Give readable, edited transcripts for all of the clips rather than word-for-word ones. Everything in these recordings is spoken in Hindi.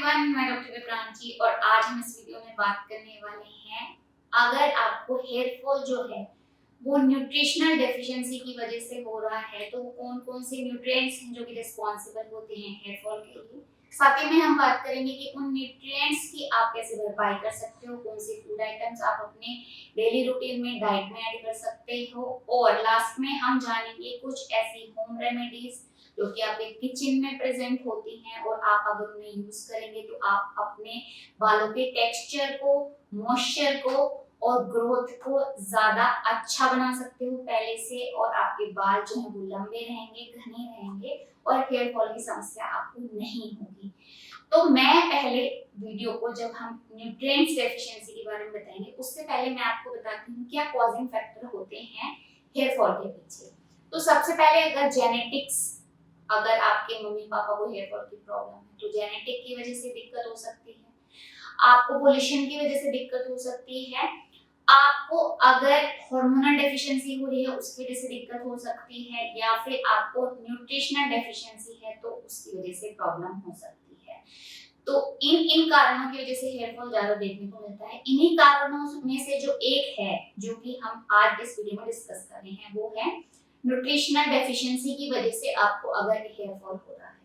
एवरीवन, मैं डॉक्टर विक्रांति और आज हम इस वीडियो में बात करने वाले हैं अगर आपको हेयर फॉल जो है वो न्यूट्रिशनल डेफिशिएंसी की वजह से हो रहा है तो कौन कौन से न्यूट्रिएंट्स हैं जो कि रिस्पॉन्सिबल होते हैं हेयर फॉल के लिए। साथ ही में हम बात करेंगे कि उन न्यूट्रिएंट्स की आप कैसे भरपाई कर सकते हो, कौन से फूड आइटम्स आप अपने डेली रूटीन में डाइट में ऐड कर सकते हो, और लास्ट में हम जानेंगे कुछ ऐसी होम रेमेडीज जो कि आपके किचन में प्रेजेंट होती हैं और आप अगर उन्हें यूज करेंगे तो आप अपने बालों के टेक्सचर को, मॉइस्चर को और ग्रोथ को ज्यादा अच्छा बना सकते हो पहले से, और आपके बाल जो है वो लंबे रहेंगे, घने रहेंगे और हेयर फॉल की समस्या आपको नहीं होगी। तो मैं पहले वीडियो को जब हम न्यूट्रिएंट्स डेफिशिएंसी के बारे में बताएंगे उससे पहले मैं आपको बताती हूँ क्या कॉजिंग फैक्टर होते हैं हेयर फॉल के पीछे। तो सबसे पहले अगर जेनेटिक्स, अगर आपके मम्मी पापा को हेयर फॉल की प्रॉब्लम है तो जेनेटिक की वजह से दिक्कत हो सकती है, आपको पोल्यूशन की वजह से दिक्कत हो सकती है, आपको अगर हार्मोनल डेफिशिएंसी हो रही है उसकी वजह से दिक्कत हो सकती है, या फिर आपको न्यूट्रिशनल डेफिशिएंसी है तो उसकी वजह से प्रॉब्लम हो सकती है। तो इन कारणों की वजह से हेयर फॉल ज्यादा देखने को मिलता है। इन्हीं कारणों में से जो एक है जो कि हम आज इस वीडियो में डिस्कस कर रहे हैं वो है न्यूट्रिशनल डेफिशिएंसी की वजह से आपको अगर हेयर फॉल हो रहा है।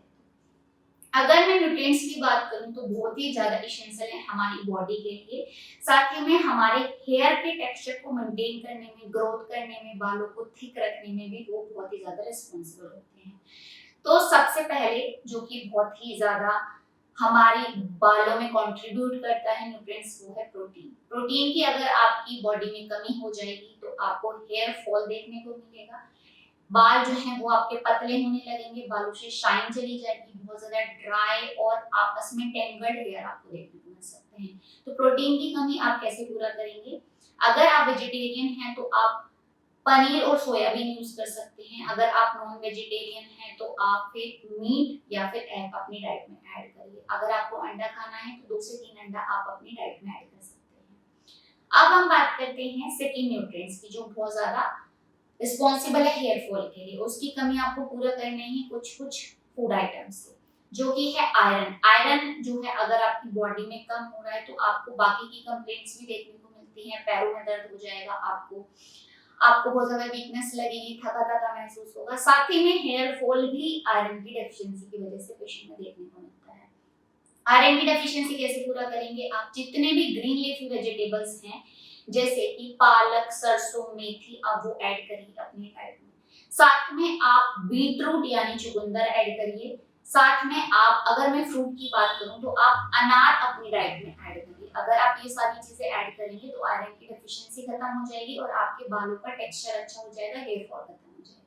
अगर मैं न्यूट्रिएंट्स की बात करूं तो बहुत ही ज्यादा एसेंशियल है हमारी बॉडी के लिए, साथ ही में हमारे हेयर के टेक्सचर को मेंटेन करने में, ग्रोथ करने में, बालों को थिक रखने में भी वो बहुत ही ज्यादा रिस्पॉन्सिबल होते हैं। तो सबसे पहले जो कि बहुत ही ज्यादा हमारी बालों में कंट्रीब्यूट करता है न्यूट्रिएंट्स वो है प्रोटीन। प्रोटीन की अगर आपकी बॉडी में कमी हो जाएगी तो आपको हेयर फॉल देखने को मिलेगा, बाल जो हैं वो आपके पतले होने लगेंगे, बालों से शाइन चली जाएगी, बहुत ज्यादा ड्राई और आपस में टेंगल्ड हेयर आपको देखने को मिल सकते हैं। तो प्रोटीन की कमी आप कैसे पूरा करेंगे? अगर आप वेजिटेरियन हैं तो आप पनीर और सोयाबीन यूज कर सकते हैं, अगर आप नॉन वेजिटेरियन हैं तो आप फिर मीट या फिर एग अपनी डाइट में ऐड करिए। अगर आपको अंडा खाना है तो 2 से 3 अंडा आप अपनी डाइट में ऐड कर सकते हैं। अब हम बात करते हैं सेकंड न्यूट्रिएंट्स की जो बहुत ज्यादा रिस्पॉन्सिबल है हेयर फॉल के लिए। उसकी कमी आपको पूरा करनी है कुछ कुछ फूड आइटम्स से, जो कि है आयरन। आयरन जो है अगर आपकी बॉडी में कम हो रहा है तो आपको बाकी की कंप्लेंट्स भी देखने को मिलती हैं, पैरों में दर्द हो जाएगा, आपको बहुत ज्यादा वीकनेस लगेगी, थका थका महसूस होगा, साथ ही में हेयर फॉल भी आयरन की डेफिशिएंसी की वजह से पेशेंट में देखने को मिलता है। आयरन की डेफिशिएंसी कैसे पूरा करेंगे? आप जितने भी ग्रीन लीफी वेजिटेबल्स हैं जैसे कि पालक, सरसों, मेथी, आप वो ऐड करिए अपनी डाइट में। साथ में आप बीटरूट यानी चुकंदर ऐड करिए। साथ में आप, अगर मैं फ्रूट की बात करूं तो आप अनार अपनी डाइट में ऐड करिए। अगर आप ये सारी चीजें ऐड करेंगे तो आयरन की डेफिशिएंसी खत्म हो जाएगी और आपके बालों का टेक्सचर अच्छा हो जाएगा, हेयर फॉल खत्म हो जाएगा।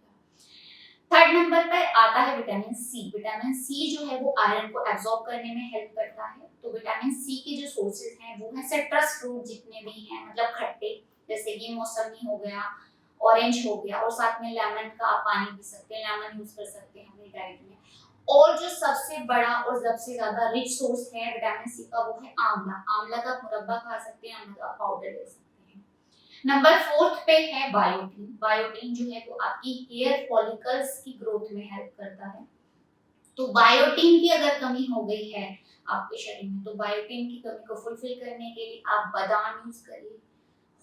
थर्ड नंबर पर आता है विटामिन सी। विटामिन सी जो है वो आयरन को एब्जॉर्ब करने में हेल्प करता है। तो विटामिन सी के जो सोर्सेज हैं वो है सिट्रस फ्रूट जितने भी हैं, मतलब खट्टे, जैसे कि मौसमी हो गया, ऑरेंज हो गया, और साथ में लेमन का आप पानी पी सकते हैं, लेमन यूज कर सकते हैं अपनी डाइट में। और जो सबसे बड़ा और सबसे ज्यादा रिच सोर्स है विटामिन सी का वो है आंवला। आंवला का मुरब्बा खा सकते हैं, आंवला का पाउडर ले सकते हैं। नंबर 4 पे है बायोटिन। बायोटिन जो है वो आपकी हेयर फॉलिकल्स की ग्रोथ में हेल्प करता है। तो बायोटिन की अगर कमी हो गई है आपके शरीर में तो बायोटिन की कमी को फुलफिल करने के लिए आप बादाम यूज करिए,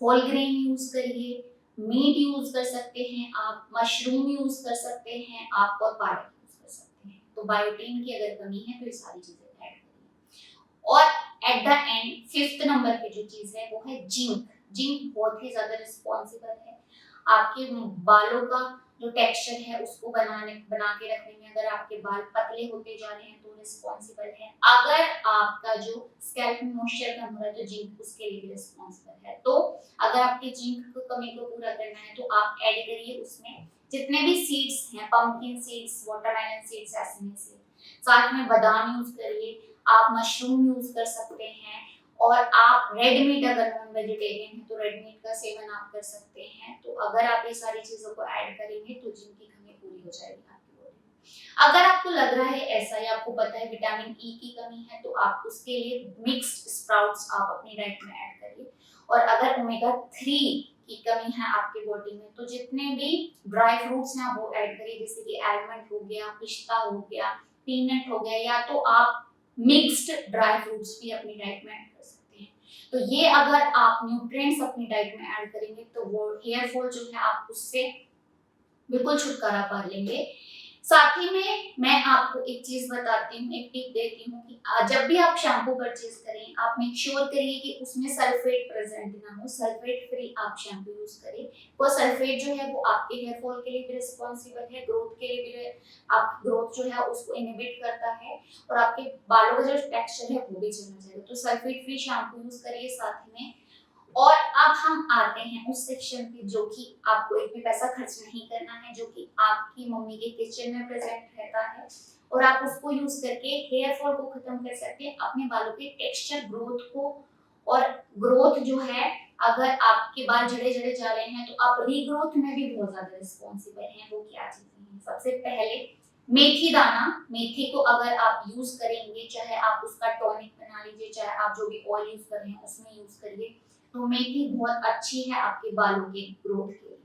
होल ग्रेन यूज करिए, मीट यूज कर सकते हैं, आप मशरूम यूज कर सकते हैं, आप और पालक यूज कर सकते हैं। तो बायोटिन की अगर कमी है तो ये सारी चीजें ऐड करिए। और at the end 5th number पे जो चीज है वो है जिंक। जिंक बहुत ही ज्यादा रिस्पॉन्सिबल है आपके बालों का जो टेक्सचर है उसको बना के रखने में। अगर आपके बाल पतले होते जा रहे हैं तो रिस्पॉन्सिबल है। अगर आपका जो स्कैल्प में मॉइस्चर कम हो रहा है तो जिंक उसके लिए भी रिस्पॉन्सिबल है। तो अगर आपके जिंक को कमी को पूरा करना है तो आप ऐड करिए उसमें जितने भी सीड्स हैं, pumpkin seeds, watermelon seeds, sesame seeds, साथ में बादाम यूज करिए, आप मशरूम यूज कर सकते हैं, और आप रेड मीट, अगर नॉन वेजिटेरियन है तो रेड मीट का सेवन आप कर सकते हैं। तो अगर आप ये सारी चीजों को ऐड करेंगे तो जिनकी कमी पूरी हो जाएगी आपकी बॉडी में। अगर आपको लग रहा है ऐसा या आपको पता है विटामिन ई की कमी है तो आप उसके लिए मिक्स्ड स्प्राउट्स आप अपनी डाइट में ऐड करिए। और अगर ओमेगा 3 की कमी है आपके बॉडी में तो जितने भी ड्राई फ्रूट्स हैं वो ऐड करिए, जैसे कि आलमंड हो गया, पिस्ता हो गया, पीनट हो गया, या तो आप मिक्स्ड ड्राई फ्रूट्स भी अपनी डाइट में ऐड कर सकते हैं। तो ये अगर आप न्यूट्रिएंट्स अपनी डाइट में ऐड करेंगे तो वो हेयर फॉल जो है आप उससे बिल्कुल छुटकारा पा लेंगे। साथ ही में मैं आपको एक चीज बताती हूँ, एक टिप देती हूँ कि जब भी आप शैम्पू परचेज करें आप मेक श्योर करिए कि उसमें सल्फेट प्रेजेंट ना हो, सल्फेट फ्री आप शैम्पू यूज करें। वो सल्फेट जो है वो आपके हेयर फॉल के लिए भी रिस्पॉन्सिबल है, ग्रोथ के लिए भी, आप ग्रोथ जो है उसको इनहिबिट करता है और आपके बालों का जो टेक्सचर है वो भी चला जाएगा। तो सल्फेट फ्री शैम्पू यूज करिए साथ में। और अब हम आते हैं उस सेक्शन पे जो कि आपको एक भी पैसा खर्च नहीं करना है, जो कि आपकी मम्मी के किचन में प्रेजेंट रहता है और आप उसको यूज करके हेयर फॉल को खत्म कर सकते हैं, अपने बालों के टेक्सचर ग्रोथ को। और ग्रोथ जो है, अगर आपके बाल जड़े जड़े जा रहे हैं तो आप रीग्रोथ में भी बहुत ज्यादा रिस्पॉन्सिबल हैं। वो क्या चीजें हैं? सबसे पहले मेथी दाना। मेथी को अगर आप यूज करेंगे, चाहे आप उसका टॉनिक बना लीजिए, चाहे आप जो भी ऑयल यूज कर रहे हैं उसमें यूज करिए, तो मेथी बहुत अच्छी है आपके बालों के ग्रोथ के लिए।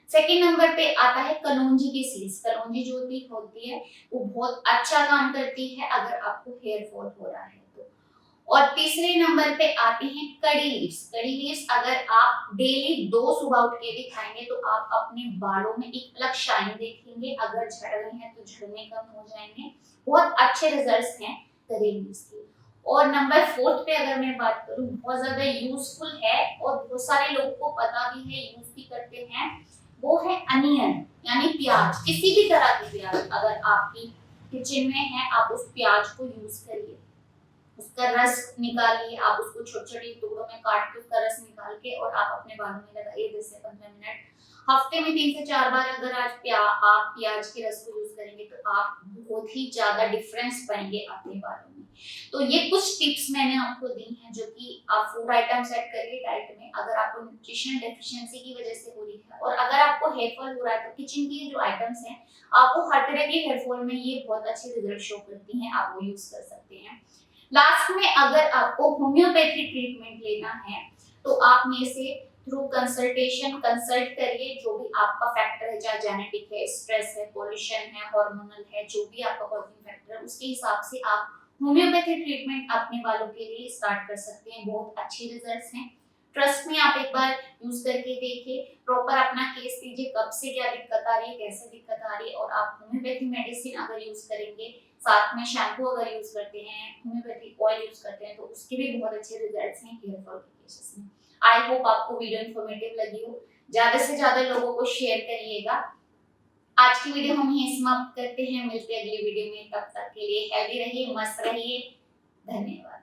सेकेंड नंबर पे आता है कलौंजी की सीड्स। कलौंजी जो होती है वो बहुत अच्छा काम करती है अगर आपको हेयर फॉल हो रहा है तो। और तीसरे नंबर पे आते हैं कड़ी लीव्स। कड़ी लीव्स अगर आप डेली 2 सुबह उठ के भी खाएंगे तो आप अपने बालों में एक अलग शाइन देखेंगे। अगर झड़ रहे हैं तो झड़ने कम हो जाएंगे। बहुत अच्छे रिजल्ट्स हैं कड़ी लीव्स के। और नंबर 4 पे अगर मैं बात करूं, बहुत ज्यादा यूजफुल है और बहुत सारे लोगों को पता भी है, यूज भी करते हैं, वो है अनियन यानी प्याज। किसी भी तरह की प्याज अगर आपकी किचन में है आप उस प्याज को यूज करिए, उसका रस निकालिए, आप उसको छोटे छोटे टुकड़ों में काट के उसका रस निकाल के और आप अपने बालों में लगाइए 10 से 15 मिनट। हफ्ते में 3 से 4 बार अगर आप प्याज के रस को यूज करेंगे तो आप बहुत ही ज्यादा डिफरेंस पाएंगे अपने बालों में। तो ये कुछ टिप्स मैंने आपको दी हैं जो कि आप फूड आइटम सेट करिए डाइट में अगर आपको न्यूट्रिशन डेफिशिएंसी की वजह से हो रही है। और अगर आपको हेयर फॉल हो रहा है तो किचन की जो आइटम्स हैं आपको हर तरह के हेयर फॉल में ये बहुत अच्छे रिजल्ट शो करती हैं, आप वो यूज कर सकते हैं। लास्ट में अगर आपको होम्योपैथी ट्रीटमेंट लेना है तो आप में से थ्रू कंसल्टेशन कंसल्ट करिए। जो भी आपका फैक्टर है, चाहे जेनेटिक है, स्ट्रेस है, पोल्यूशन है, हार्मोनल है, जो भी आपका कॉजिंग फैक्टर है उसके हिसाब से आप होम्योपैथी ट्रीटमेंट अपने बालों के लिए स्टार्ट कर सकते हैं। बहुत अच्छे रिजल्ट्स हैं, ट्रस्ट में आप एक बार यूज करके देखिए, प्रॉपर अपना केस लीजिए, कब से क्या दिक्कत आ रही है, कैसे दिक्कत आ रही है। और आप होम्योपैथी मेडिसिन अगर यूज करेंगे, साथ में शैम्पू अगर यूज करते हैं, होम्योपैथी ऑयल यूज करते हैं तो उसके भी बहुत अच्छे रिजल्ट्स हैं हेयर फॉल के केसेस में। आई होप आपको वीडियो इन्फॉर्मेटिव लगी हो। ज्यादा से ज्यादा लोगों को शेयर करिएगा। आज की वीडियो हम यहीं समाप्त करते हैं, मिलते हैं अगली वीडियो में। तब तक के लिए हेल्दी रहिए, मस्त रहिए। धन्यवाद।